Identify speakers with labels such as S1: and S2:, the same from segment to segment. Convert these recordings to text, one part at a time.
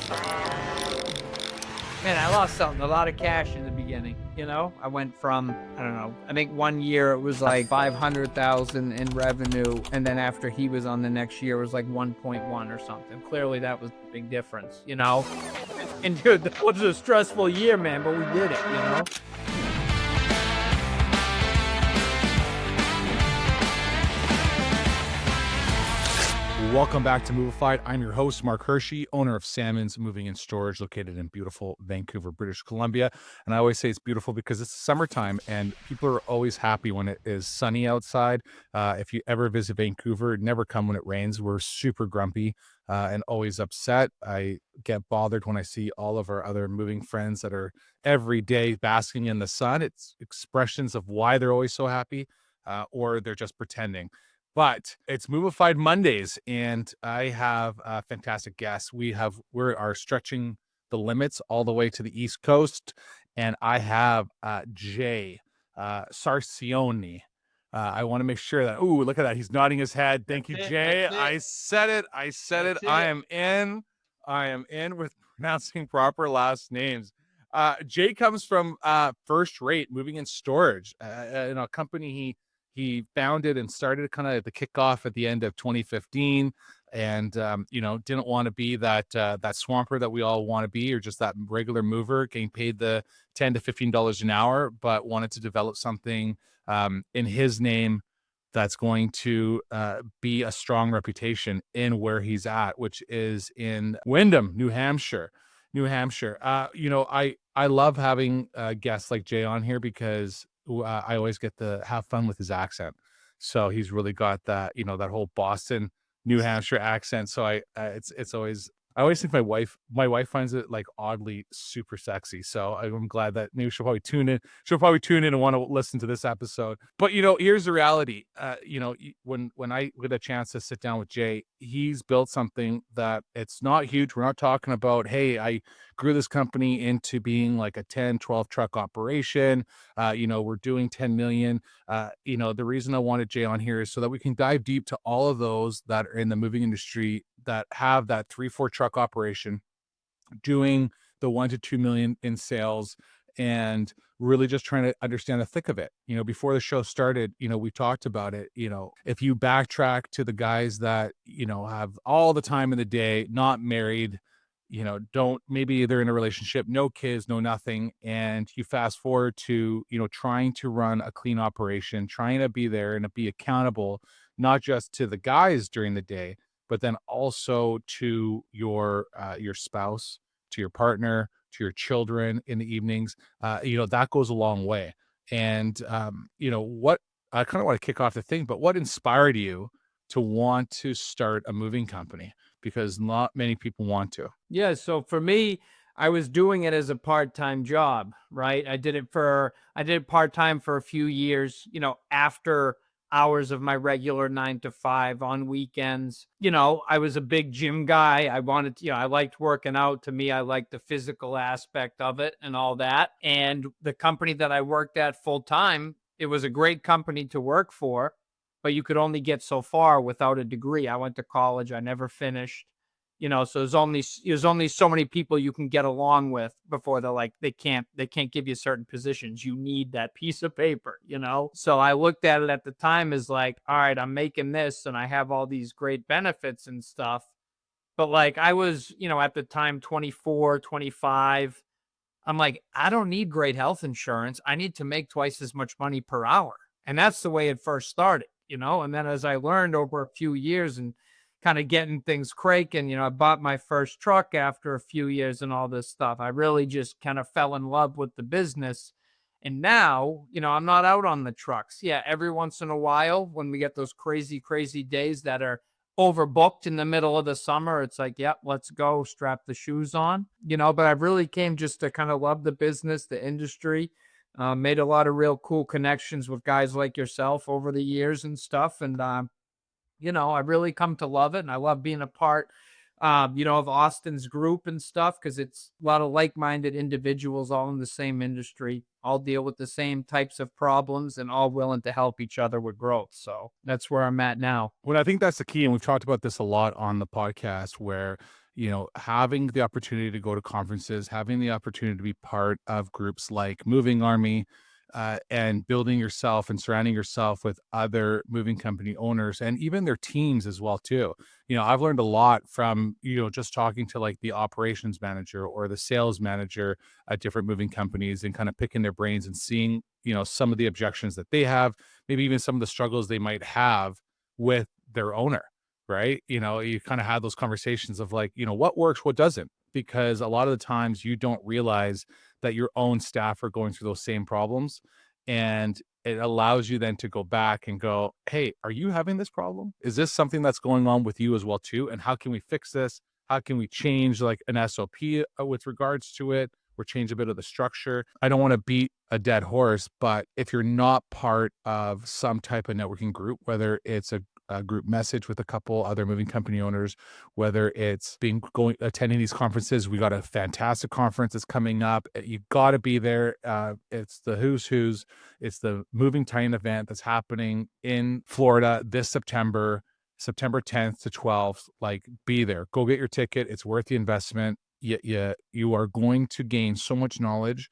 S1: Man, I lost something, a lot of cash in the beginning, I went from, I don't know, I think one year it was like 500,000 in revenue, and then after he was on the next year, it was like 1.1 or something. Clearly that was the big difference. And dude, that was a stressful year, man, but we did it.
S2: Welcome back to Movified. I'm your host, Mark Hirschi, owner of Salmon's Moving and Storage, located in beautiful Vancouver, British Columbia. And I always say it's beautiful because it's summertime and people are always happy when it is sunny outside. If you ever visit Vancouver, never come when it rains. We're super grumpy and always upset. I get bothered when I see all of our other moving friends that are every day basking in the sun. It's expressions of why they're always so happy, or they're just pretending. But it's Movified Mondays, and I have a fantastic guests. We are stretching the limits all the way to the East Coast, and I have Jay Sarcione. I want to make sure that. Ooh, look at that! He's nodding his head. Thank you, Jay. I said it. I am in. I am in with pronouncing proper last names. Jay comes from First Rate Moving and Storage, a company he founded and started kind of at the kickoff at the end of 2015, and didn't want to be that swamper that we all want to be, or just that regular mover getting paid the $10 to $15 an hour, but wanted to develop something in his name that's going to be a strong reputation in where he's at, which is in Windham, New Hampshire. I love having guests like Jay on here because I always get to have fun with his accent. So he's really got that, that whole Boston, New Hampshire accent. So it's always, I always think my wife finds it like oddly super sexy. So I'm glad that maybe she'll probably tune in. She'll probably tune in and want to listen to this episode. But here's the reality. When I get a chance to sit down with Jay, he's built something that it's not huge. We're not talking about, hey, I grew this company into being like a 10, 12 truck operation. We're doing 10 million. The reason I wanted Jay on here is so that we can dive deep to all of those that are in the moving industry that have that 3-4 truck operation doing the 1 to 2 million in sales, and really just trying to understand the thick of it. Before the show started, we talked about it. If you backtrack to the guys that, have all the time in the day, not married, maybe they're in a relationship, no kids, no nothing. And you fast forward to, trying to run a clean operation, trying to be there and be accountable, not just to the guys during the day, but then also to your spouse, to your partner, to your children in the evenings. That goes a long way. And, what I kind of want to kick off the thing, but what inspired you to want to start a moving company? Because not many people want to.
S1: Yeah, so for me, I was doing it as a part-time job, right? I did it part-time for a few years, after hours of my regular 9 to 5 on weekends. I was a big gym guy. I liked working out. To me, I liked the physical aspect of it and all that. And the company that I worked at full-time, it was a great company to work for, but you could only get so far without a degree. I went to college. I never finished. So there's only so many people you can get along with before they can't give you certain positions. You need that piece of paper. So I looked at it at the time as like, all right, I'm making this and I have all these great benefits and stuff. But like I was, at the time, 24, 25. I'm like, I don't need great health insurance. I need to make twice as much money per hour. And that's the way it first started, and then as I learned over a few years and kind of getting things cranking, I bought my first truck after a few years and all this stuff. I really just kind of fell in love with the business. And now, I'm not out on the trucks. Yeah, every once in a while when we get those crazy, crazy days that are overbooked in the middle of the summer, it's like, yep, let's go, strap the shoes on, but I really came just to kind of love the business, the industry. Made a lot of real cool connections with guys like yourself over the years and stuff. And, I really come to love it. And I love being a part, of Austin's group and stuff, because it's a lot of like-minded individuals all in the same industry, all deal with the same types of problems and all willing to help each other with growth. So that's where I'm at now.
S2: Well, I think that's the key. And we've talked about this a lot on the podcast where, having the opportunity to go to conferences, having the opportunity to be part of groups like Moving Army, and building yourself and surrounding yourself with other moving company owners and even their teams as well too. I've learned a lot from, just talking to like the operations manager or the sales manager at different moving companies and kind of picking their brains and seeing, some of the objections that they have, maybe even some of the struggles they might have with their owner, right? You kind of have those conversations of like, what works, what doesn't, because a lot of the times you don't realize that your own staff are going through those same problems. And it allows you then to go back and go, hey, are you having this problem? Is this something that's going on with you as well too? And how can we fix this? How can we change like an SOP with regards to it, or change a bit of the structure? I don't want to beat a dead horse, but if you're not part of some type of networking group, whether it's a group message with a couple other moving company owners, whether it's attending these conferences. We got a fantastic conference that's coming up. You got to be there. It's the Who's Who's. It's the Moving Titan event that's happening in Florida this September 10th to 12th. Like, be there. Go get your ticket. It's worth the investment. You are going to gain so much knowledge.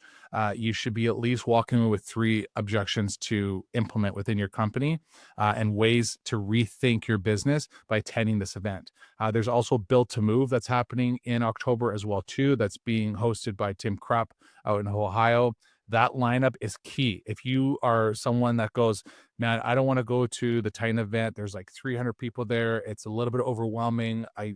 S2: You should be at least walking away with 3 objections to implement within your company, and ways to rethink your business by attending this event. There's also Build to Move that's happening in October as well too. That's being hosted by Tim Krupp out in Ohio. That lineup is key. If you are someone that goes, man, I don't want to go to the Titan event. There's like 300 people there. It's a little bit overwhelming. I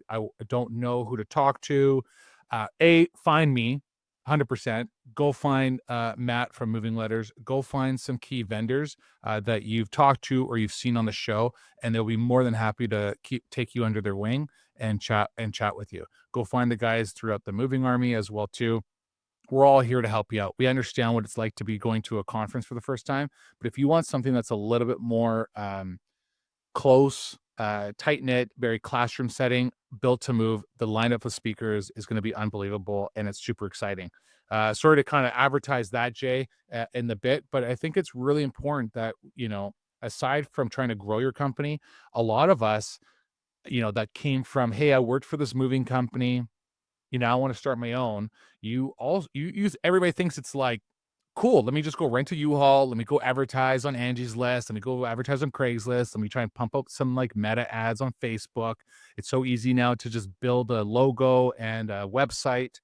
S2: don't know who to talk to. Find me 100%. Go find Matt from Moving Letters. Go find some key vendors that you've talked to or you've seen on the show, and they'll be more than happy to take you under their wing and chat with you. Go find the guys throughout the Moving Army as well too. We're all here to help you out. We understand what it's like to be going to a conference for the first time, but if you want something that's a little bit more close, tight knit, very classroom setting, Built to Move, the lineup of speakers is going to be unbelievable, and it's super exciting. Sorry to kind of advertise that, Jay, in the bit, but I think it's really important that, aside from trying to grow your company, a lot of us, that came from, hey, I worked for this moving company, I want to start my own. Everybody thinks it's like, cool, let me just go rent a U-Haul. Let me go advertise on Angie's List. Let me go advertise on Craigslist. Let me try and pump up some like meta ads on Facebook. It's so easy now to just build a logo and a website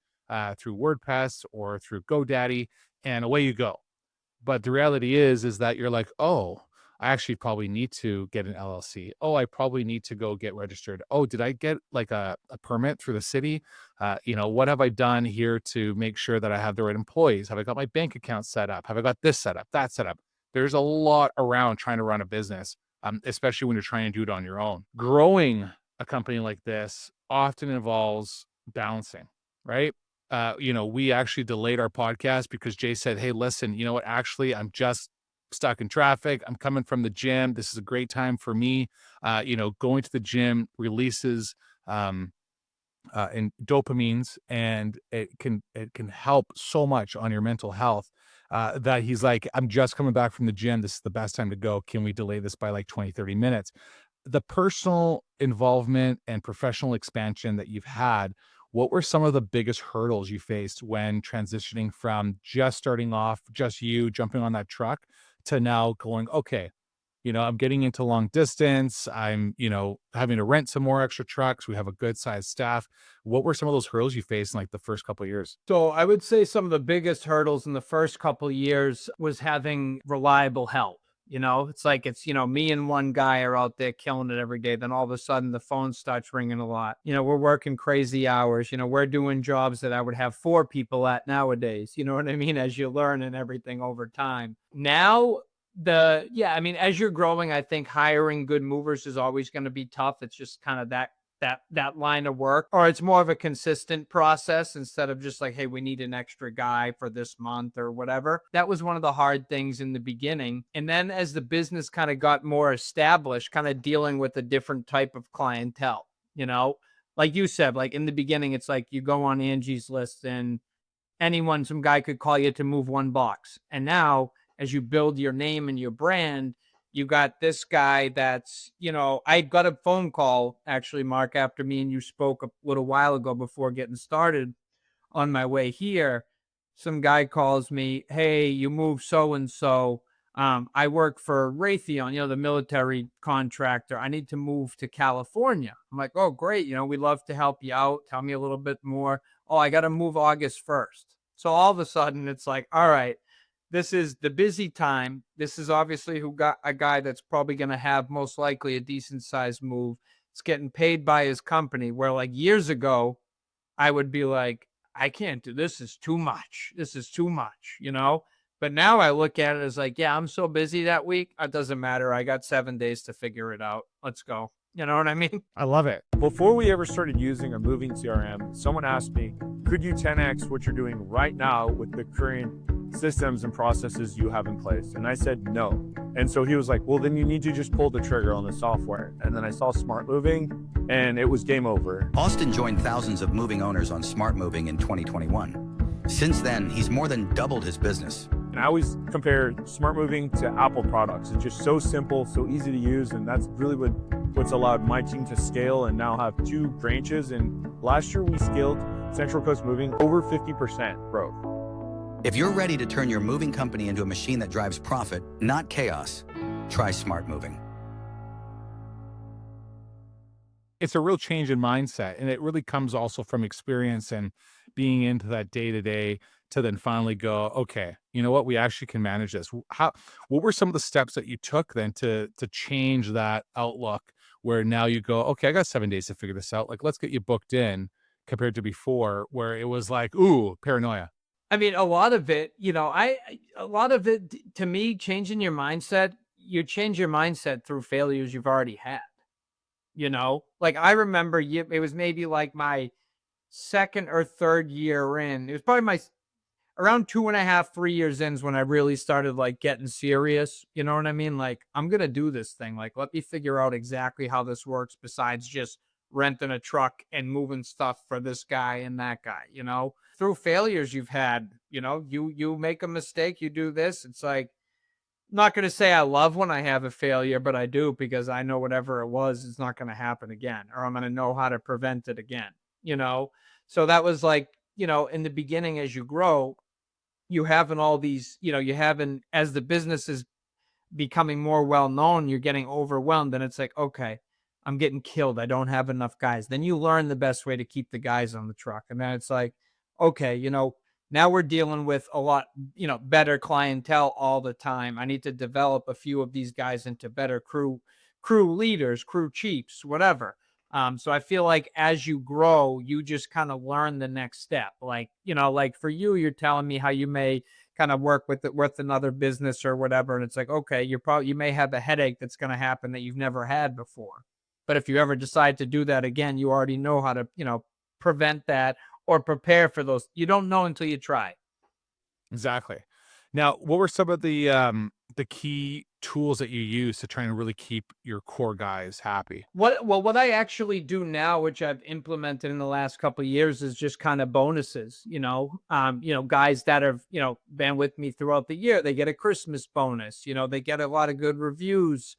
S2: through WordPress or through GoDaddy, and away you go. But the reality is that you're like, oh, I actually probably need to get an LLC. Oh, I probably need to go get registered. Oh, did I get like a permit through the city? What have I done here to make sure that I have the right employees? Have I got my bank account set up? Have I got this set up, that set up? There's a lot around trying to run a business, especially when you're trying to do it on your own. Growing a company like this often involves balancing, right? We actually delayed our podcast because Jay said, hey, listen, you know what? Actually, I'm just stuck in traffic. I'm coming from the gym. This is a great time for me. Going to the gym releases and dopamines, and it can help so much on your mental health, that he's like, I'm just coming back from the gym. This is the best time to go. Can we delay this by like 20, 30 minutes? The personal involvement and professional expansion that you've had, what were some of the biggest hurdles you faced when transitioning from just starting off, just you jumping on that truck, to now going, okay, I'm getting into long distance. I'm, having to rent some more extra trucks. We have a good sized staff. What were some of those hurdles you faced in like the first couple of years?
S1: So I would say some of the biggest hurdles in the first couple of years was having reliable help. It's like me and one guy are out there killing it every day. Then all of a sudden the phone starts ringing a lot. We're working crazy hours. We're doing jobs that I would have 4 people at nowadays. You know what I mean? As you learn and everything over time. Now, as you're growing, I think hiring good movers is always going to be tough. It's just kind of that line of work, or it's more of a consistent process instead of just like, hey, we need an extra guy for this month or whatever. That was one of the hard things in the beginning. And then as the business kind of got more established, kind of dealing with a different type of clientele, like you said, like in the beginning, it's like you go on Angie's List and some guy could call you to move 1 box. And now as you build your name and your brand, You got this guy that's, I got a phone call actually, Mark, after me and you spoke a little while ago before getting started on my way here. Some guy calls me, hey, you moved so and so. I work for Raytheon, the military contractor. I need to move to California. I'm like, oh, great. We'd love to help you out. Tell me a little bit more. Oh, I got to move August 1st. So all of a sudden, it's like, all right, this is the busy time. This is obviously who got a guy that's probably going to have most likely a decent sized move. It's getting paid by his company. Where like years ago, I would be like, I can't do this. Is too much. This is too much. But now I look at it as like, yeah, I'm so busy that week. It doesn't matter. I got 7 days to figure it out. Let's go. You know what I mean?
S2: I love it.
S3: Before we ever started using a moving CRM, someone asked me, could you 10x what you're doing right now with the current systems and processes you have in place? And I said no. And so he was like, well, then you need to just pull the trigger on the software. And then I saw Smart Moving and it was game over.
S4: Austin joined thousands of moving owners on Smart Moving in 2021. Since then, he's more than doubled his business.
S3: And I always compare Smart Moving to Apple products. It's just so simple, so easy to use. And that's really what's allowed my team to scale and now have 2 branches. And last year we scaled Central Coast Moving over 50% growth.
S4: If you're ready to turn your moving company into a machine that drives profit, not chaos, try Smart Moving.
S2: It's a real change in mindset, and it really comes also from experience and being into that day to day to then finally go, okay, you know what, we actually can manage this. What were some of the steps that you took then to change that outlook where now you go, okay, I got 7 days to figure this out. Like, let's get you booked in compared to before where it was like, ooh, paranoia.
S1: I mean, a lot of it, a lot of it to me, changing your mindset, you change your mindset through failures you've already had. Like I remember it was maybe like my second or third year in. It was probably my around 2.5, 3 years in is when I really started like getting serious. You know what I mean? Like, I'm going to do this thing. Like, let me figure out exactly how this works besides just renting a truck and moving stuff for this guy and that guy. Through failures you've had, you make a mistake, you do this. It's like, I'm not going to say I love when I have a failure, but I do because I know whatever it was is not going to happen again, or I'm going to know how to prevent it again. So that was like, in the beginning, as you grow, you having all these, you having, as the business is becoming more well known, you're getting overwhelmed, and it's like, okay, I'm getting killed. I don't have enough guys. Then you learn the best way to keep the guys on the truck. And then it's like, okay, now we're dealing with a lot, better clientele all the time. I need to develop a few of these guys into better crew leaders, crew chiefs, whatever. So I feel like as you grow, you just kind of learn the next step. Like, like for you, you're telling me how you may kind of work with another business or whatever. And it's like, okay, you may have a headache that's going to happen that you've never had before. But if you ever decide to do that again, you already know how to, prevent that or prepare for those. You don't know until you try.
S2: Exactly. Now, what were some of the key tools that you use to try and really keep your core guys happy?
S1: What I actually do now, which I've implemented in the last couple of years, is just kind of bonuses. Guys that have been with me throughout the year, they get a Christmas bonus. They get a lot of good reviews.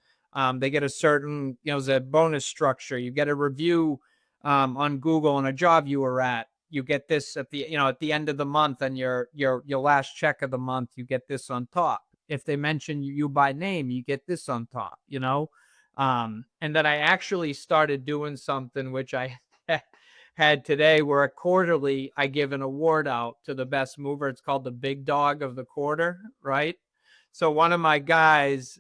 S1: They get a certain the bonus structure. You get a review on Google on a job you were at. You get this at the end of the month, and your last check of the month, you get this on top. If they mention you by name, you get this on top, and then I actually started doing something which I had today, where quarterly I give an award out to the best mover. It's called the big dog of the quarter, right? So one of my guys,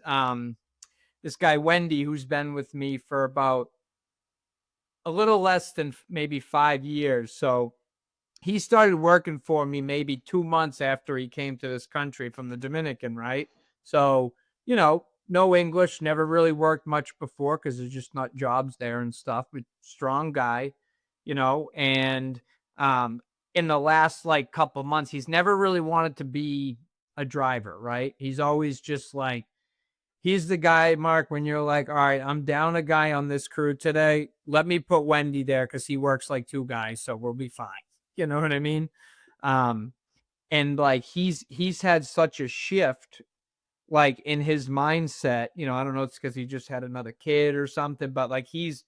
S1: this guy, Wendy, who's been with me for about a little less than maybe 5 years. So he started working for me maybe 2 months after he came to this country from the Dominican, right? So, no English, never really worked much before because there's just not jobs there and stuff, but strong guy, and in the last like couple months, he's never really wanted to be a driver, right? He's always just like, he's the guy, Mark, when you're like, all right, I'm down a guy on this crew today. Let me put Wendy there because he works like 2 guys, so we'll be fine. You know what I mean? And like he's had such a shift like in his mindset, you know, I don't know, it's because he just had another kid or something, but like he's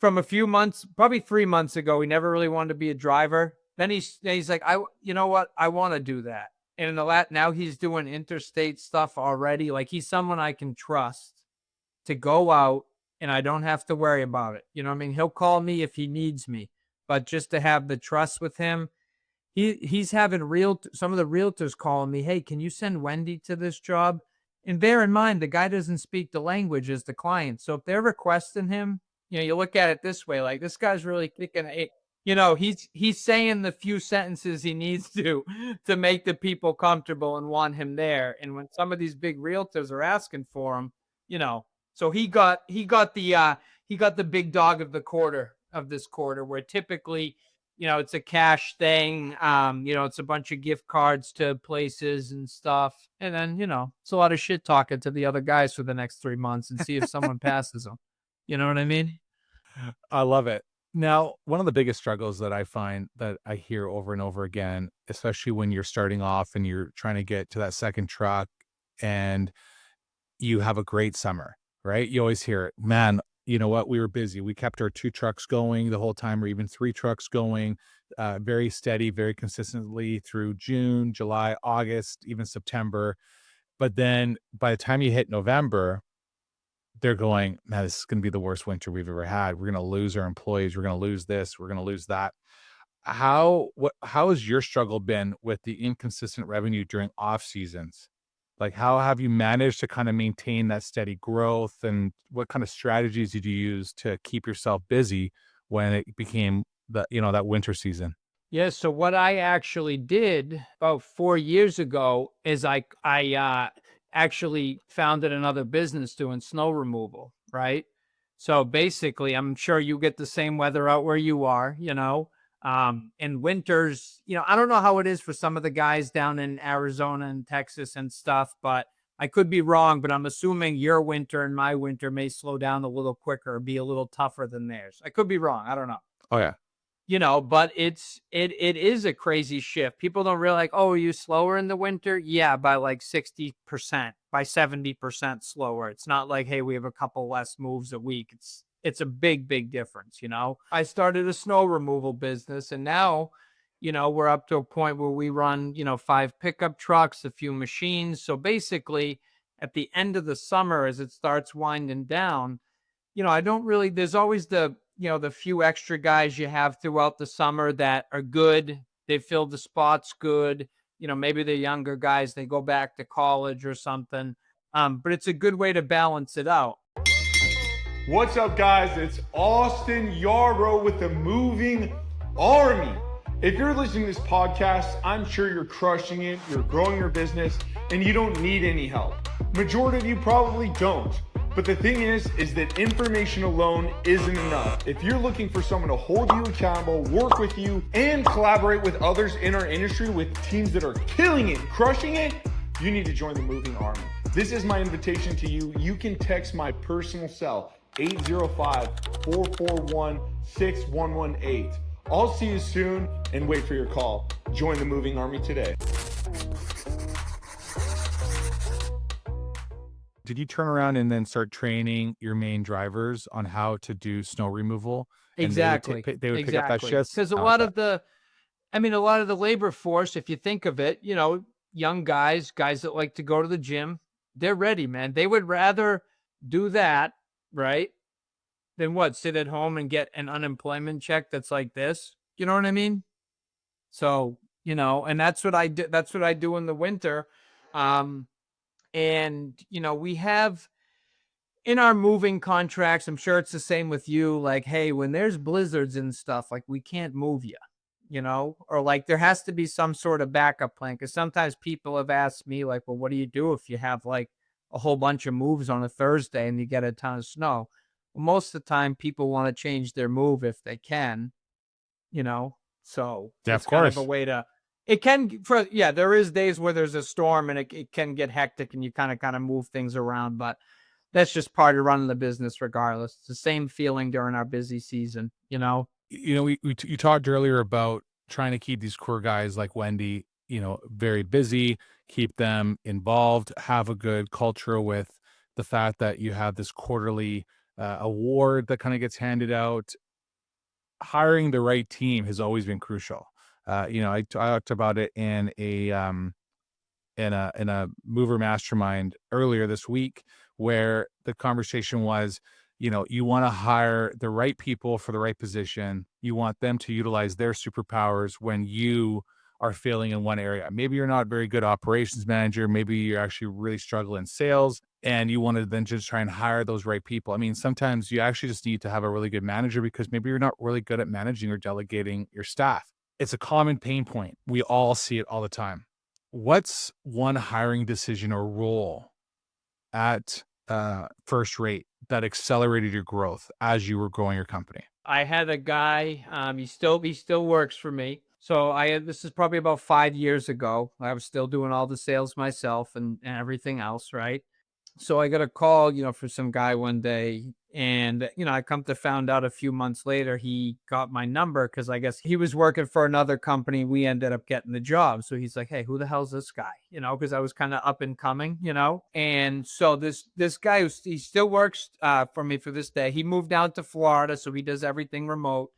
S1: from a few months, probably 3 months ago, he never really wanted to be a driver. Then he's like, you know what, I want to do that. And in the now he's doing interstate stuff already. Like he's someone I can trust to go out and I don't have to worry about it. You know what I mean? He'll call me if he needs me, but just to have the trust with him, he's having some of the realtors calling me, hey, can you send Wendy to this job? And bear in mind, the guy doesn't speak the language as the client. So if they're requesting him, you know, you look at it this way, like this guy's really kicking it. You know, he's saying the few sentences he needs to make the people comfortable and want him there. And when some of these big realtors are asking for him, you know, so he got the big dog of the quarter of this quarter, where typically, you know, it's a cash thing. You know, it's a bunch of gift cards to places and stuff. And then, you know, it's a lot of shit talking to the other guys for the next 3 months and see if someone passes them. You know what I mean?
S2: I love it. Now, one of the biggest struggles that I find that I hear over and over again, especially when you're starting off and you're trying to get to that second truck and you have a great summer, right? You always hear it, man, you know what? We were busy. We kept our 2 trucks going the whole time, or even 3 trucks going, very steady, very consistently through June, July, August, even September. But then by the time you hit November, they're going, man, this is going to be the worst winter we've ever had. We're going to lose our employees. We're going to lose this. We're going to lose that. How has your struggle been with the inconsistent revenue during off seasons? Like, how have you managed to kind of maintain that steady growth, and what kind of strategies did you use to keep yourself busy when it became that winter season?
S1: Yeah, so what I actually did about 4 years ago is I actually founded another business doing snow removal, right? So basically, I'm sure you get the same weather out where you are, you know. In winters, you know, I don't know how it is for some of the guys down in Arizona and Texas and stuff, but I could be wrong, but I'm assuming your winter and my winter may slow down a little quicker or be a little tougher than theirs. I could be wrong. I don't know.
S2: Oh yeah.
S1: You know, but it is a crazy shift. People don't realize, oh, are you slower in the winter? Yeah, by like 60%, by 70% slower. It's not like, hey, we have a couple less moves a week. It's a big difference, you know. I started a snow removal business, and now, you know, we're up to a point where we run, you know, 5 pickup trucks, a few machines. So basically, at the end of the summer, as it starts winding down, you know, I don't really, there's always the few extra guys you have throughout the summer that are good. They fill the spots good. You know, maybe the younger guys, they go back to college or something. But it's a good way to balance it out.
S3: What's up, guys? It's Austin Yarrow with the Moving Army. If you're listening to this podcast, I'm sure you're crushing it, you're growing your business, and you don't need any help. Majority of you probably don't. But the thing is that information alone isn't enough. If you're looking for someone to hold you accountable, work with you, and collaborate with others in our industry with teams that are killing it, crushing it, you need to join the Moving Army. This is my invitation to you. You can text my personal cell, 805-441-6118. I'll see you soon and wait for your call. Join the Moving Army today.
S2: Did you turn around and then start training your main drivers on how to do snow removal?
S1: Exactly.
S2: They would pick up that shift?
S1: Because a lot of the labor force, if you think of it, you know, young guys that like to go to the gym, they're ready, man. They would rather do that, right, than what? Sit at home and get an unemployment check that's like this. You know what I mean? So, you know, and that's what I do. That's what I do in the winter. And, you know, we have in our moving contracts, I'm sure it's the same with you, like, hey, when there's blizzards and stuff, like we can't move you, you know, or like there has to be some sort of backup plan. Because sometimes people have asked me, like, well, what do you do if you have like a whole bunch of moves on a Thursday and you get a ton of snow? Well, most of the time people want to change their move if they can, you know, so
S2: Yeah,
S1: it's
S2: of
S1: kind of
S2: course.
S1: a way to, it can, there is days where there's a storm and it can get hectic and you kind of move things around, but that's just part of running the business regardless. It's the same feeling during our busy season, you know?
S2: You know, you talked earlier about trying to keep these core guys like Wendy very busy, keep them involved, have a good culture with the fact that you have this quarterly award that kind of gets handed out. Hiring the right team has always been crucial. I talked about it in a mover mastermind earlier this week, where the conversation was, you want to hire the right people for the right position. You want them to utilize their superpowers when you are failing in one area. Maybe you're not very good operations manager. Maybe you're actually really struggling in sales, and you want to then just try and hire those right people. I mean, sometimes you actually just need to have a really good manager because maybe you're not really good at managing or delegating your staff. It's a common pain point. We all see it all the time. What's one hiring decision or role at First Rate that accelerated your growth as you were growing your company?
S1: I had a guy, he still works for me. So this is probably about 5 years ago. I was still doing all the sales myself and everything else, right? So I got a call, for some guy one day, and, I come to found out a few months later, he got my number because I guess he was working for another company. We ended up getting the job. So he's like, "Hey, who the hell's this guy?" Because I was kind of up and coming, and so this guy, he still works for me for this day. He moved down to Florida, so he does everything remote.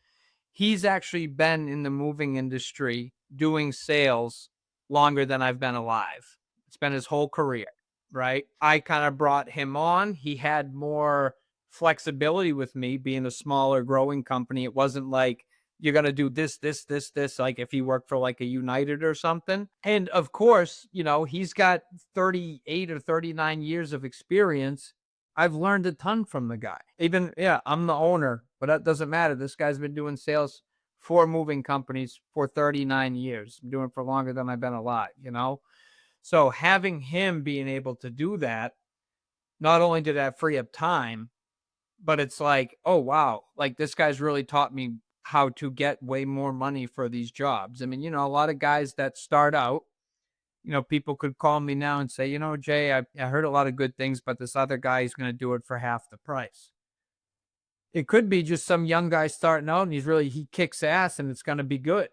S1: He's actually been in the moving industry doing sales longer than I've been alive. It's been his whole career. Right. I kind of brought him on. He had more flexibility with me being a smaller growing company. It wasn't like you're going to do this, like if he worked for like a United or something. And of course, he's got 38 or 39 years of experience. I've learned a ton from the guy. Even, I'm the owner, but that doesn't matter. This guy's been doing sales for moving companies for 39 years. I'm doing it for longer than I've been alive, So having him being able to do that, not only did that free up time, but it's like, oh, wow, like this guy's really taught me how to get way more money for these jobs. I mean, a lot of guys that start out, people could call me now and say, Jay, I heard a lot of good things, but this other guy is going to do it for half the price. It could be just some young guy starting out and he kicks ass and it's going to be good.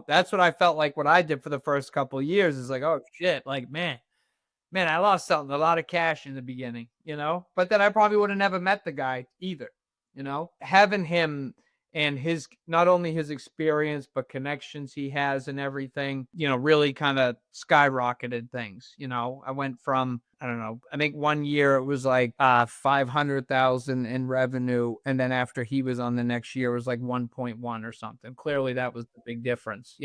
S1: That's what I felt like what I did for the first couple of years is like, oh shit, like, man, I lost something, a lot of cash in the beginning, but then I probably would have never met the guy either, having him and his, not only his experience, but connections he has and everything, really kind of skyrocketed things. I went from, I don't know, I think one year it was like 500,000 in revenue. And then after he was on the next year, it was like 1.1 or something. Clearly that was the big difference,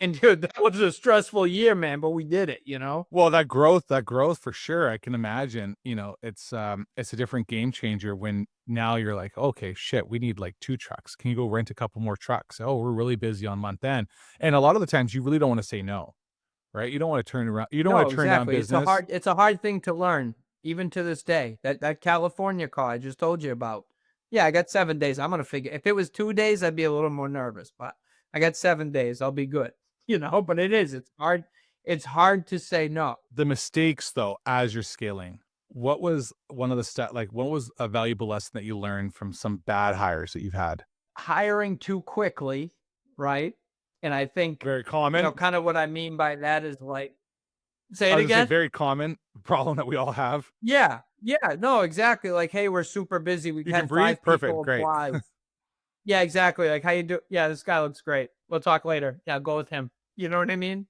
S1: And dude, that was a stressful year, man, but we did it,
S2: Well, that growth for sure. I can imagine, it's a different game changer when now you're like, okay, shit, we need like 2 trucks. Can you go rent a couple more trucks? Oh, we're really busy on month end. And a lot of the times you really don't want to say no, right? You don't want to turn around. You don't
S1: No,
S2: want to turn down
S1: exactly.
S2: business.
S1: It's a hard thing to learn, even to this day. That California call I just told you about. Yeah, I got 7 days. I'm gonna figure. If it was 2 days, I'd be a little more nervous, but I got 7 days. I'll be good. But it's hard. It's hard to say no.
S2: The mistakes though, as you're scaling, what was one of the what was a valuable lesson that you learned from some bad hires that you've had?
S1: Hiring too quickly, right? And I think
S2: Very common.
S1: kind of what I mean by that is like, say
S2: I
S1: it
S2: was gonna say
S1: again.
S2: very common problem that we all have.
S1: Yeah, no, exactly. Like, hey, we're super busy. We
S2: You
S1: had
S2: can breathe?
S1: 5 people
S2: Perfect, great.
S1: apply. Yeah, exactly. Like, how you do? Yeah, this guy looks great. We'll talk later. Yeah, go with him. You know what I mean?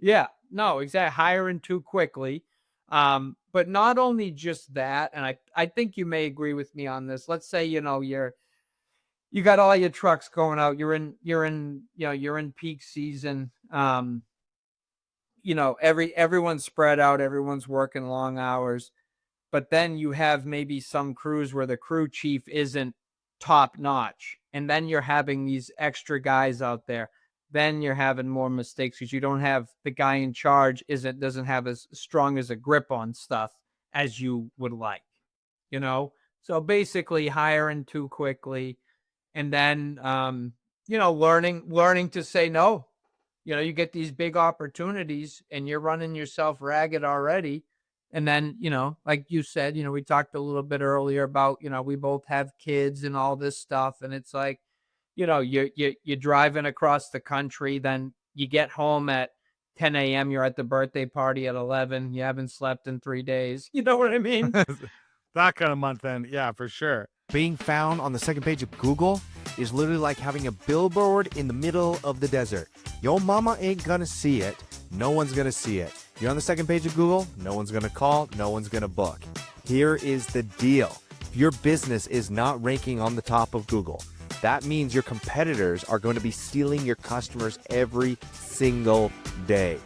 S1: Yeah, no, exactly. Hiring too quickly. But not only just that, and I think you may agree with me on this. Let's say, you got all your trucks going out. You're in peak season. Everyone's spread out. Everyone's working long hours. But then you have maybe some crews where the crew chief isn't top notch. And then you're having these extra guys out there. Then you're having more mistakes because you don't have the guy in charge doesn't have as strong as a grip on stuff as you would like, So basically hiring too quickly and then, learning to say no. You get these big opportunities and you're running yourself ragged already. And then, like you said, we talked a little bit earlier about, we both have kids and all this stuff. And it's like, you're driving across the country, then you get home at 10 a.m., you're at the birthday party at 11, you haven't slept in 3 days. You know what I mean?
S2: That kind of month end. Yeah, for sure.
S5: Being found on the second page of Google is literally like having a billboard in the middle of the desert. Your mama ain't gonna see it. No one's gonna see it. You're on the second page of Google. No one's gonna call. No one's gonna book. Here is the deal. If your business is not ranking on the top of Google, that means your competitors are going to be stealing your customers every single day.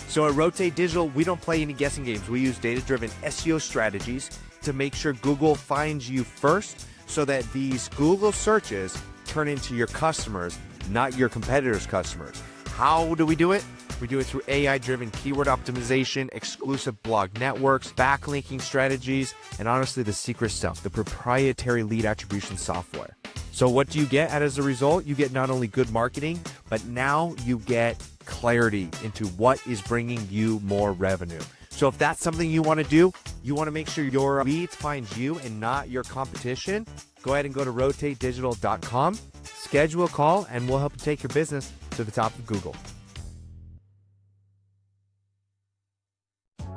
S5: So at Rotate Digital, we don't play any guessing games. We use data-driven SEO strategies to make sure Google finds you first so that these Google searches turn into your customers, not your competitors' customers. How do we do it? We do it through AI-driven keyword optimization, exclusive blog networks, backlinking strategies, and honestly, the secret stuff, the proprietary lead attribution software. So what do you get as a result? You get not only good marketing, but now you get clarity into what is bringing you more revenue. So if that's something you want to do, you want to make sure your leads find you and not your competition, go ahead and go to rotatedigital.com, schedule a call, and we'll help you take your business to the top of Google.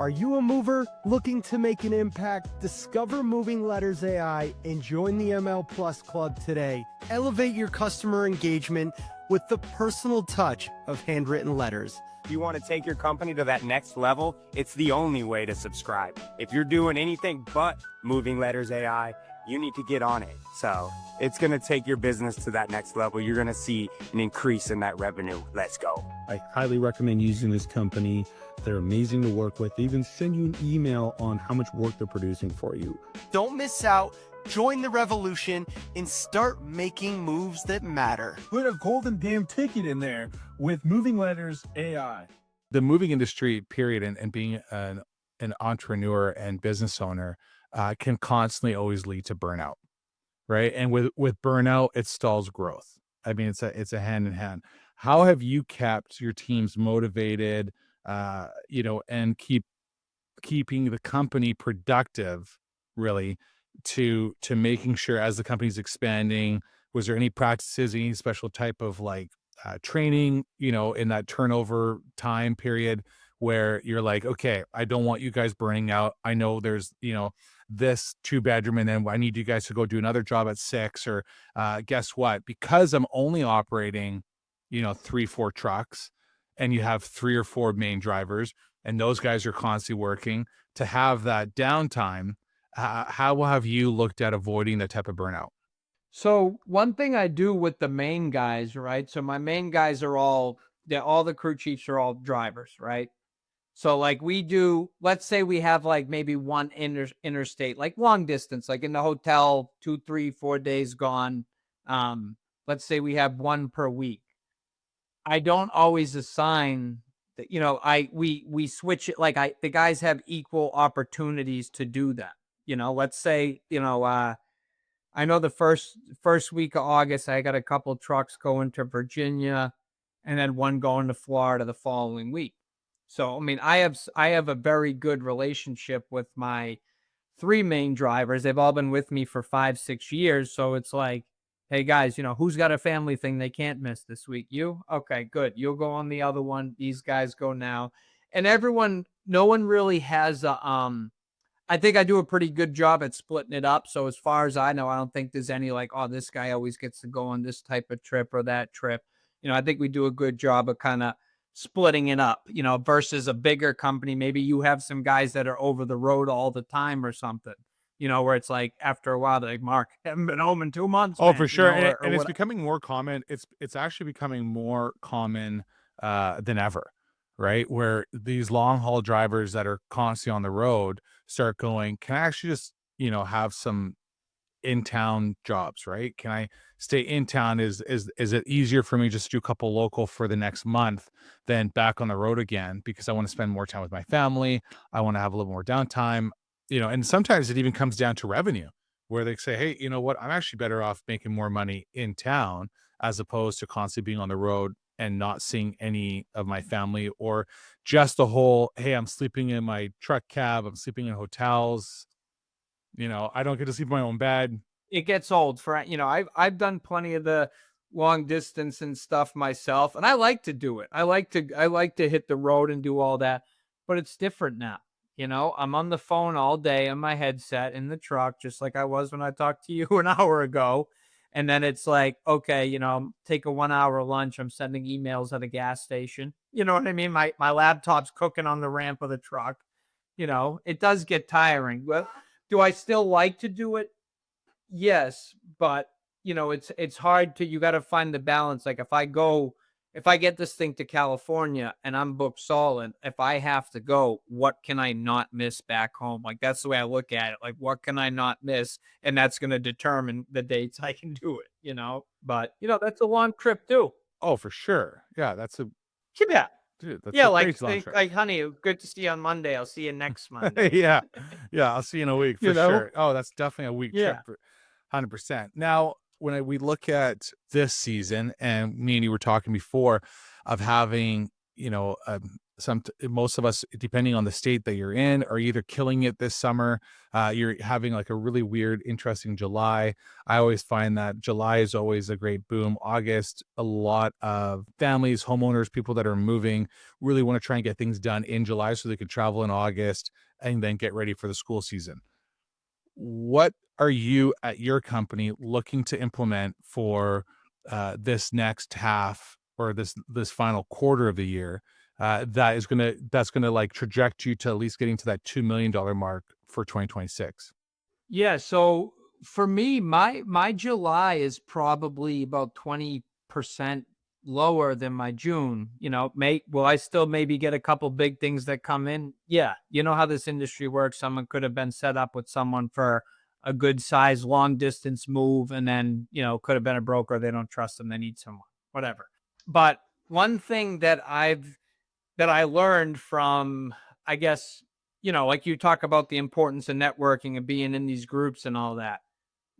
S6: Are you a mover looking to make an impact? Discover Moving Letters AI and join the ML Plus Club today. Elevate your customer engagement with the personal touch of handwritten letters.
S7: If you want to take your company to that next level, it's the only way to subscribe. If you're doing anything but Moving Letters AI, you need to get on it. So it's going to take your business to that next level. You're going to see an increase in that revenue. Let's go.
S8: I highly recommend using this company. They're amazing to work with. They even send you an email on how much work they're producing for you.
S6: Don't miss out. Join the revolution and start making moves that matter.
S3: Put a golden damn ticket in there with Moving Letters AI.
S2: The moving industry, period, and being an entrepreneur and business owner can constantly always lead to burnout, right? And with burnout, it stalls growth. I mean, it's a hand in hand. How have you kept your teams motivated, and keeping the company productive, really, to making sure as the company's expanding? Was there any practices, any special type of training, in that turnover time period where you're like, okay, I don't want you guys burning out. I know there's, this 2-bedroom and then I need you guys to go do another job at 6, or guess what? Because I'm only operating, 3-4 trucks, and you have 3 or 4 main drivers, and those guys are constantly working, to have that downtime. How have you looked at avoiding that type of burnout?
S1: So one thing I do with the main guys, right? So my main guys are all the crew chiefs are all drivers, right? So let's say we have maybe one interstate, long distance, in the hotel, 2, 3, 4 days gone. Let's say we have one per week. I don't always assign that, we switch it. The guys have equal opportunities to do that. Let's say, I know the first week of August, I got a couple trucks going to Virginia and then one going to Florida the following week. So, I mean, I have a very good relationship with my 3 main drivers. They've all been with me for 5, 6 years. So it's like, hey guys, who's got a family thing they can't miss this week? You? Okay, good. You'll go on the other one. These guys go now. And no one really has I think I do a pretty good job at splitting it up. So as far as I know, I don't think there's any this guy always gets to go on this type of trip or that trip. I think we do a good job of kind of splitting it up, versus a bigger company. Maybe you have some guys that are over the road all the time or something, where it's after a while, they're like, Mark, haven't been home in 2 months.
S2: Oh,
S1: man,
S2: for sure.
S1: or
S2: And it's becoming more common. It's actually becoming more common than ever, right? Where these long haul drivers that are constantly on the road start going, can I actually just, have some in-town jobs, right? Can I stay in town? Is it easier for me just to do a couple local for the next month than back on the road again, because I want to spend more time with my family. I want to have a little more downtime, and sometimes it even comes down to revenue, where they say, hey, you know what? I'm actually better off making more money in town as opposed to constantly being on the road and not seeing any of my family, or just the whole, hey, I'm sleeping in my truck cab. I'm sleeping in hotels. I don't get to sleep in my own bed.
S1: it gets old for, I've done plenty of the long distance and stuff myself, and I like to do it. I like to hit the road and do all that, but it's different now. I'm on the phone all day on my headset in the truck, just like I was when I talked to you an hour ago. And then it's like, okay, take a 1 hour lunch. I'm sending emails at a gas station. You know what I mean? My laptop's cooking on the ramp of the truck. It does get tiring. Well, do I still like to do it? Yes, but it's hard to, you got to find the balance. Like if I get this thing to California and I'm booked solid, if I have to go, what can I not miss back home? Like that's the way I look at it. Like what can I not miss? And that's going to determine the dates I can do it. But that's a long trip too.
S2: Oh, for sure. Yeah,
S1: Yeah.
S2: dude, that's
S1: Yeah,
S2: a
S1: like
S2: crazy long trip.
S1: like honey, good to see you on Monday. I'll see you next Monday.
S2: Yeah. Yeah, I'll see you in a week for sure. Oh, that's definitely a week trip
S1: Yeah.
S2: for 100%. Now, when we look at this season, and me and you were talking before of having, most of us, depending on the state that you're in, are either killing it this summer. You're having like a really weird, interesting July. I always find that July is always a great boom. August, a lot of families, homeowners, people that are moving really want to try and get things done in July so they can travel in August and then get ready for the school season. What are you at your company looking to implement for this next half or this final quarter of the year that's gonna like trajectory you to at least getting to that $2 million mark for 2026?
S1: Yeah, so for me, my July is probably about 20% lower than my June. Will I still maybe get a couple big things that come in? Yeah. You know how this industry works. Someone could have been set up with someone for a good size long distance move, and then, could have been a broker. They don't trust them. They need someone, whatever. But one thing that I learned from, I guess, like you talk about the importance of networking and being in these groups and all that.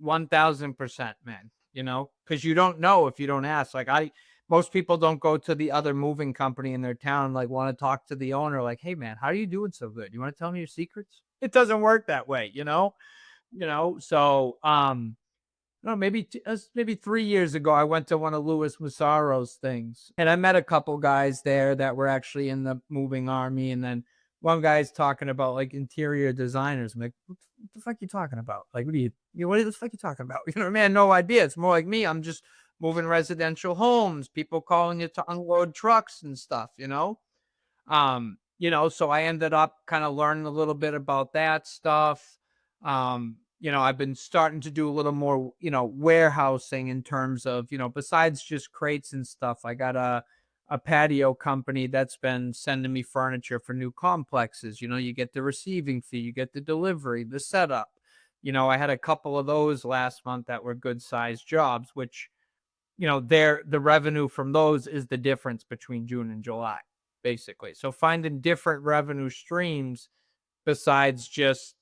S1: 1000%, man, because you don't know if you don't ask. Like most people don't go to the other moving company in their town, like want to talk to the owner, like, hey man, how are you doing so good? You want to tell me your secrets? It doesn't work that way, so, no, maybe 3 years ago, I went to one of Louis Massaro's things, and I met a couple guys there that were actually in the moving army. And then one guy's talking about like interior designers. I'm like, what the fuck you talking about? Like, what the fuck you talking about? Man, no idea. It's more like me. I'm just moving residential homes, people calling you to unload trucks and stuff, so I ended up kind of learning a little bit about that stuff. I've been starting to do a little more, warehousing in terms of, besides just crates and stuff. I got a patio company that's been sending me furniture for new complexes. You get the receiving fee, you get the delivery, the setup. I had a couple of those last month that were good sized jobs, which, the revenue from those is the difference between June and July, basically. So finding different revenue streams besides just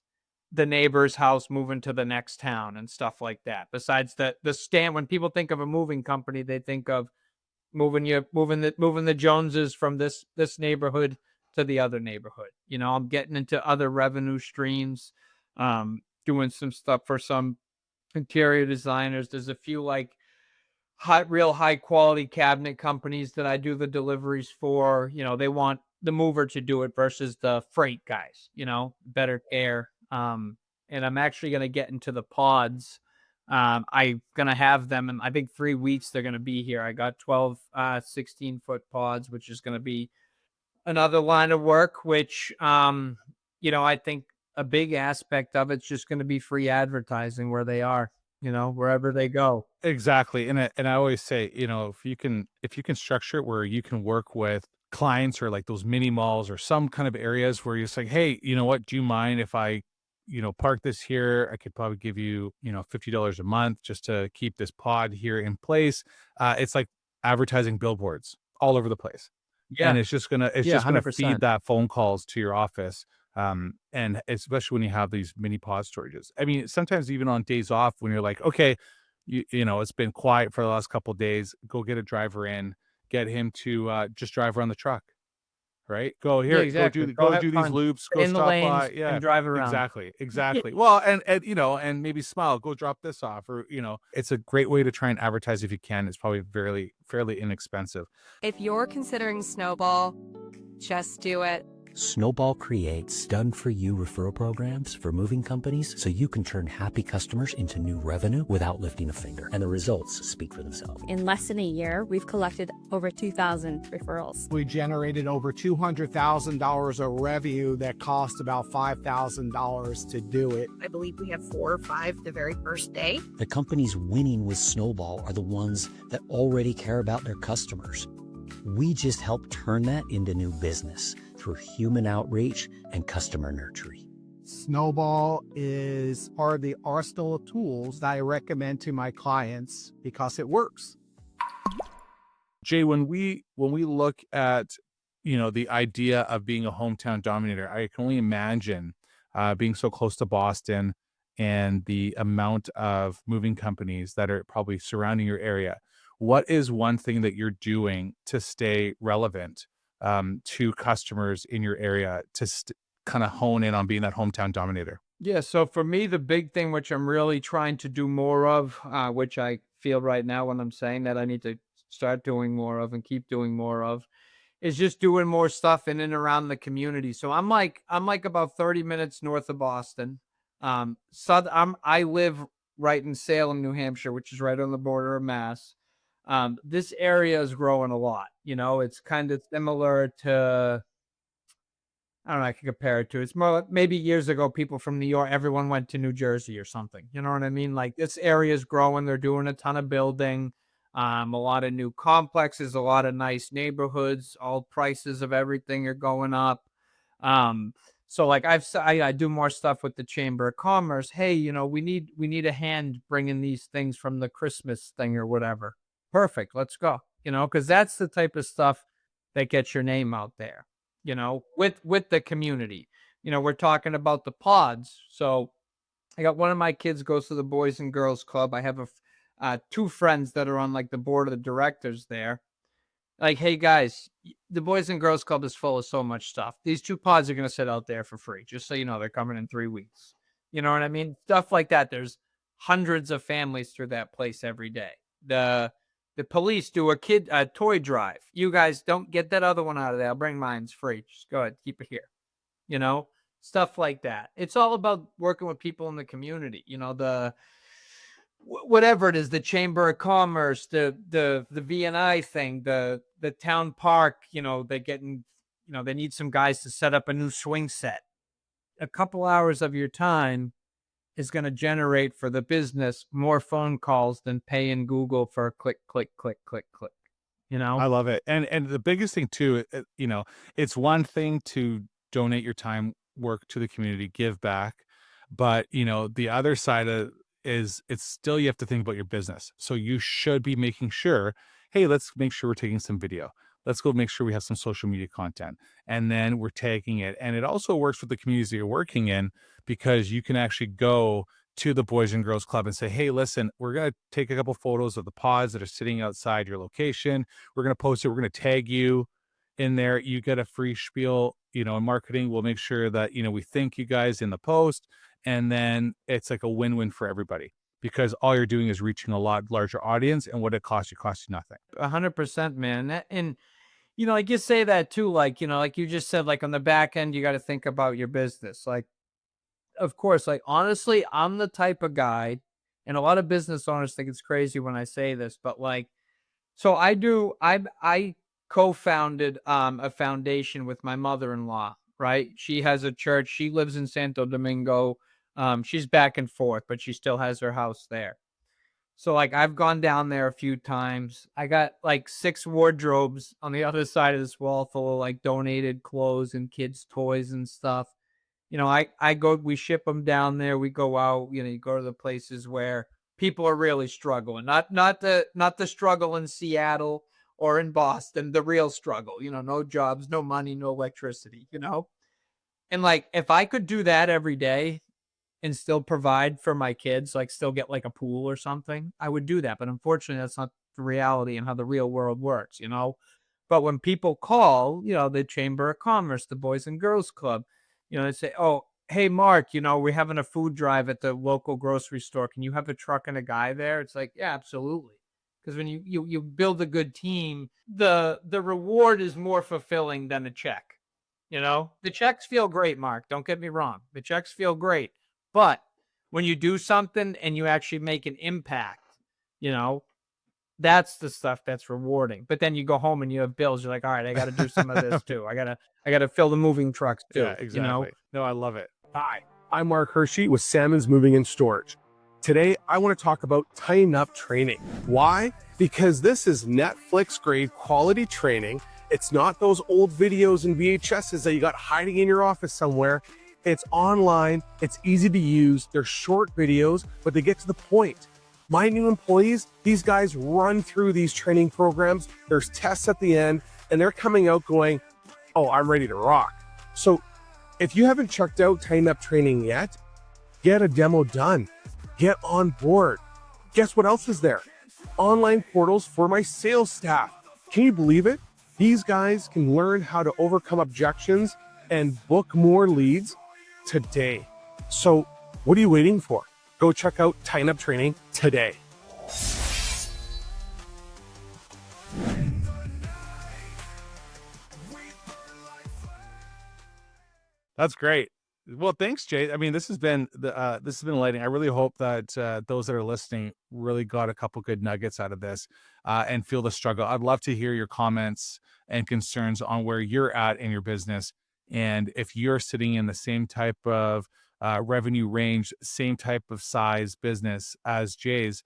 S1: the neighbor's house moving to the next town and stuff like that. Besides the stand, when people think of a moving company, they think of moving the Joneses from this neighborhood to the other neighborhood. I'm getting into other revenue streams, doing some stuff for some interior designers. There's a few like real high quality cabinet companies that I do the deliveries for. They want the mover to do it versus the freight guys, better care. And I'm actually going to get into the pods. I'm going to have them in, I think, 3 weeks. They're going to be here. I got 12, 16-foot pods, which is going to be another line of work, which, I think a big aspect of it's just going to be free advertising where they are, wherever they go.
S2: Exactly. And I always say, if you can structure it where you can work with clients or like those mini malls or some kind of areas where you're just like, hey, you know what, do you mind if I, park this here? I could probably give you, $50 a month just to keep this pod here in place. It's like advertising billboards all over the place.
S1: Yeah.
S2: And it's just gonna
S1: 100%.
S2: feed that phone calls to your office. And especially when you have these mini pod storages. I mean, sometimes even on days off when you're like, okay, it's been quiet for the last couple of days, go get a driver in, get him to just drive around the truck. right? Go
S1: Yeah,
S2: here,
S1: exactly.
S2: go
S1: have
S2: do these
S1: fun.
S2: loops,
S1: Stay
S2: go
S1: in the
S2: stop
S1: lanes
S2: by. Yeah,
S1: and drive around.
S2: exactly. Well, and you know, and maybe smile, go drop this off, or you know, it's a great way to try and advertise if you can. It's probably fairly inexpensive.
S9: If you're considering Snowball, just do it.
S10: Snowball creates done-for-you referral programs for moving companies so you can turn happy customers into new revenue without lifting a finger. And the results speak for themselves.
S11: In less than a year, we've collected over 2,000 referrals.
S6: We generated over $200,000 of revenue that cost about $5,000 to do it.
S12: I believe we have 4 or 5 the very first day.
S10: The companies winning with Snowball are the ones that already care about their customers. We just help turn that into new business through human outreach and customer nurturing.
S6: Snowball is part of the arsenal of tools that I recommend to my clients because it works.
S2: Jay, when we look at, you know, the idea of being a hometown dominator, I can only imagine being so close to Boston and the amount of moving companies that are probably surrounding your area. What is one thing that you're doing to stay relevant to customers in your area to kind of hone in on being that hometown dominator?
S1: Yeah, so for me, the big thing which I'm really trying to do more of, which I feel right now when I'm saying that I need to start doing more of and keep doing more of, is just doing more stuff in and around the community. So I'm like about 30 minutes north of Boston. I live right in Salem, New Hampshire, which is right on the border of Mass. This area is growing a lot. You know, it's kind of similar to, I don't know, I can compare it to, it's more maybe years ago, people from New York, everyone went to New Jersey or something. You know what I mean? Like this area is growing. They're doing a ton of building, a lot of new complexes, a lot of nice neighborhoods, all prices of everything are going up. So like I do more stuff with the Chamber of Commerce. Hey, you know, we need a hand bringing these things from the Christmas thing or whatever. Perfect. Let's go. You know, because that's the type of stuff that gets your name out there, you know, with the community. You know, we're talking about the pods. So I got one of my kids goes to the Boys and Girls Club. I have 2 friends that are on like the board of the directors there. Like, hey guys, the Boys and Girls Club is full of so much stuff. These 2 pods are going to sit out there for free. Just so you know, they're coming in 3 weeks. You know what I mean? Stuff like that. There's hundreds of families through that place every day. The police do a toy drive. You guys don't get that other one out of there. I'll bring mine. It's free. Just go ahead. Keep it here. You know, stuff like that. It's all about working with people in the community. You know, whatever it is, the Chamber of Commerce, the V&I thing, the town park, you know, they need some guys to set up a new swing set. A couple hours of your time is going to generate for the business more phone calls than paying Google for a click, click, click, click, click. You know,
S2: I love it. And the biggest thing too, you know, it's one thing to donate your time, work to the community, give back, but you know, the other side of is it's still, you have to think about your business. So you should be making sure, hey, let's make sure we're taking some video. Let's go make sure we have some social media content, and then we're tagging it. And it also works with the communities that you're working in, because you can actually go to the Boys and Girls Club and say, hey, listen, we're going to take a couple photos of the pods that are sitting outside your location. We're going to post it. We're going to tag you in there. You get a free spiel, you know, in marketing. We'll make sure that, you know, we thank you guys in the post. And then it's like a win-win for everybody, because all you're doing is reaching a lot larger audience, and what it costs you nothing.
S1: 100%, man. And, you know, like you say that too, like, you know, like you just said, like on the back end, you got to think about your business. Like, of course, like, honestly, I'm the type of guy, and a lot of business owners think it's crazy when I say this, but like, so I co-founded a foundation with my mother-in-law, right? She has a church. She lives in Santo Domingo. She's back and forth, but she still has her house there. So like I've gone down there a few times. I got like 6 wardrobes on the other side of this wall full of like donated clothes and kids' toys and stuff. You know, we ship them down there. We go out, you know, you go to the places where people are really struggling. Not the struggle in Seattle or in Boston, the real struggle, you know, no jobs, no money, no electricity, you know? And like, if I could do that every day and still provide for my kids, like still get like a pool or something, I would do that. But unfortunately, that's not the reality and how the real world works, you know? But when people call, the Chamber of Commerce, the Boys and Girls Club, they say, oh, hey, Mark, we're having a food drive at the local grocery store. Can you have a truck and a guy there? It's like, yeah, absolutely. Because when you build a good team, the reward is more fulfilling than a check. The checks feel great, Mark. Don't get me wrong. The checks feel great. But when you do something and you actually make an impact, that's the stuff that's rewarding. But then you go home and you have bills. You're like, all right, I got to do some of this too. I gotta fill the moving trucks too.
S2: Yeah, exactly. No, I love it.
S13: Hi, I'm Mark Hirschi with Salmon's Moving and Storage. Today, I want to talk about Tighten Up training. Why? Because this is Netflix grade quality training. It's not those old videos and VHSs that you got hiding in your office somewhere. It's online, it's easy to use, they're short videos, but they get to the point. My new employees, these guys run through these training programs, there's tests at the end, and they're coming out going, oh, I'm ready to rock. So if you haven't checked out Tighten Up training yet, get a demo done, get on board. Guess what else is there? Online portals for my sales staff. Can you believe it? These guys can learn how to overcome objections and book more leads today. So what are you waiting for? Go check out Tighten Up training today.
S2: That's great. Well, thanks, Jay. I mean, this has been enlightening. I really hope that those that are listening really got a couple good nuggets out of this and feel the struggle. I'd love to hear your comments and concerns on where you're at in your business, and if you're sitting in the same type of revenue range, same type of size business as Jay's,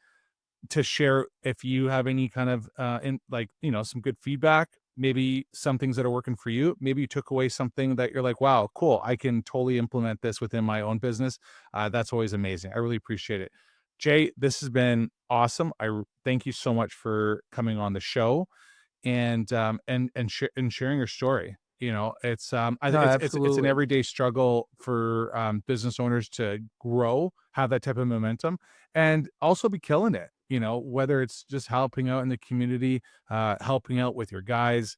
S2: to share if you have any kind of some good feedback. Maybe some things that are working for you. Maybe you took away something that you're like, wow, cool, I can totally implement this within my own business. That's always amazing. I really appreciate it. Jay, this has been awesome. Thank you so much for coming on the show and sharing your story. It's I think it's an everyday struggle for business owners to grow, have that type of momentum, and also be killing it. Whether it's just helping out in the community, helping out with your guys.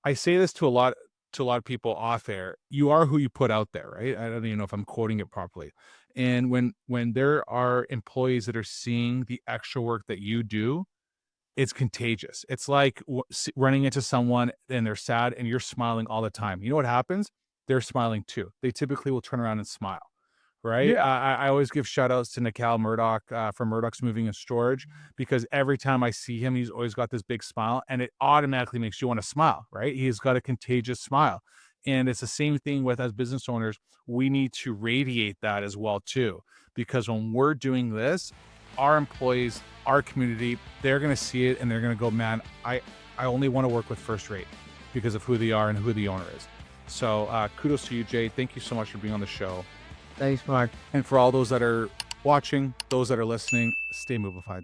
S2: I say this to a lot of people off air. You are who you put out there, right? I don't even know if I'm quoting it properly. And when there are employees that are seeing the extra work that you do, it's contagious. It's like running into someone and they're sad and you're smiling all the time. You know what happens? They're smiling too. They typically will turn around and smile. Right.
S3: Yeah.
S2: I always give shout outs to Nikhil Murdoch from Murdoch's Moving and Storage, because every time I see him, he's always got this big smile and it automatically makes you want to smile. Right. He's got a contagious smile. And it's the same thing with, as business owners, we need to radiate that as well, too, because when we're doing this, our employees, our community, they're going to see it and they're going to go, man, I only want to work with First Rate because of who they are and who the owner is. So kudos to you, Jay. Thank you so much for being on the show.
S1: Thanks, Mark.
S2: And for all those that are watching, those that are listening, stay Movified.